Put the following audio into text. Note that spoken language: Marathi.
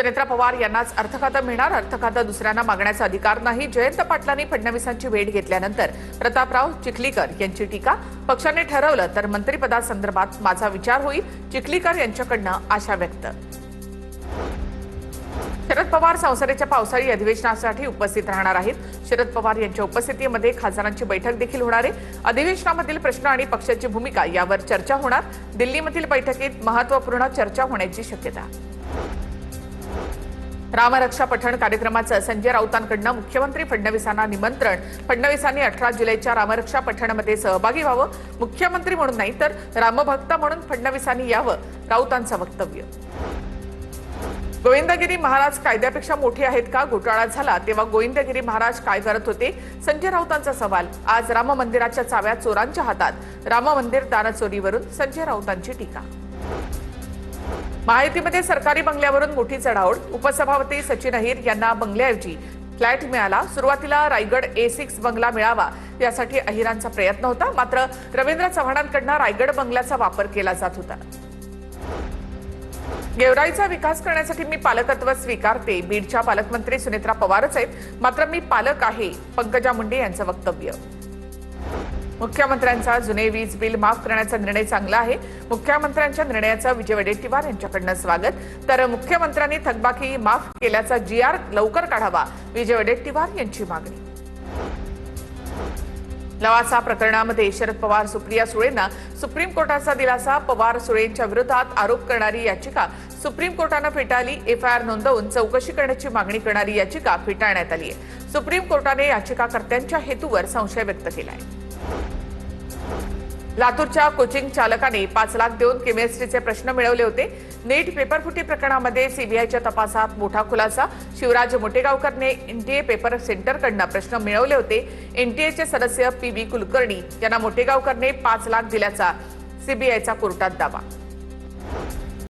सुनेत्रा पवार यांनाच अर्थखातं मिळणार, अर्थखातं दुसऱ्यांना मागण्याचा अधिकार नाही। जयंत पाटलांनी फडणवीसांची भेट घेतल्यानंतर प्रतापराव चिखलीकर यांची टीका। पक्षाने ठरवलं तर मंत्रिपदासंदर्भात माझा विचार होईल, चिखलीकर यांच्याकडनं आशा व्यक्त। शरद पवार संसदेच्या पावसाळी अधिवेशनासाठी उपस्थित राहणार आहेत। शरद पवार यांच्या उपस्थितीमध्ये खासदारांची बैठक देखील होणार आहे। अधिवेशनामधील प्रश्न आणि पक्षाची भूमिका यावर चर्चा होणार। दिल्लीमधील बैठकीत महत्त्वपूर्ण चर्चा होण्याची शक्यता। रामरक्षा पठण कार्यक्रमाचं संजय राऊतांकडून मुख्यमंत्री फडणवीसांना निमंत्रण। फडणवीसांनी 18 जुलैच्या रामरक्षा पठणमध्ये सहभागी व्हावं, मुख्यमंत्री म्हणून नाही तर रामभक्त म्हणून फडणवीसांनी यावं, राऊतांचं वक्तव्य। गोविंदगिरी महाराज कायद्यापेक्षा मोठे आहेत का? घोटाळा झाला तेव्हा गोविंदगिरी महाराज काय करत होते? संजय राऊतांचा सवाल। आज राम मंदिराच्या चाव्या चोरांच्या हातात, राम मंदिर दानचोरीवरून संजय राऊतांची टीका। महायुतीमध्ये सरकारी बंगल्यावरून मोठी चढाओढ। उपसभापती सचिन अहिर यांना बंगल्याऐवजी फ्लॅट मिळाला। सुरुवातीला रायगड A6 बंगला मिळावा यासाठी अहिरांचा प्रयत्न होता, मात्र रवींद्र चव्हाणांकडून रायगड बंगल्याचा वापर केला जात होता। गेवराईचा विकास करण्यासाठी मी पालकत्व स्वीकारते। बीडच्या पालकमंत्री सुनेत्रा पवारच आहेत, मात्र मी पालक आहे, पंकजा मुंडे यांचं वक्तव्य। मुख्यमंत्र्यांचा जुने वीज बिल माफ करण्याचा निर्णय चांगला आहे। मुख्यमंत्र्यांच्या निर्णयाचं विजय वडेट्टीवार यांच्याकडून स्वागत। तर मुख्यमंत्र्यांनी थकबाकी माफ केल्याचा GR लवकर काढावा, विजय वडेट्टीवार यांची मागणी। लवासा प्रकरणामध्ये शरद पवार सुप्रिया सुळेंना सुप्रीम कोर्टाचा दिलासा। पवार सुळेंच्या विरोधात आरोप करणारी याचिका सुप्रीम कोर्टानं फेटाळली। FIR नोंदवून चौकशी करण्याची मागणी करणारी याचिका फेटाळण्यात आली आहे। सुप्रीम कोर्टाने याचिकाकर्त्यांच्या हेतूवर संशय व्यक्त केला आहे। लातूरच्या कोचिंग चालकाने 5 लाख देऊन केमिस्ट्रीचे प्रश्न मिळवले होते। नीट पेपरफुटी प्रकरणामध्ये CBIच्या तपासात मोठा खुलासा। शिवराज मोटेगावकरने NTA पेपर सेंटरकडून प्रश्न मिळवले होते। NTAचे सदस्य PB कुलकर्णी यांना मोटेगावकरने 5 लाख दिल्याचा CBIचा कोर्टात दावा।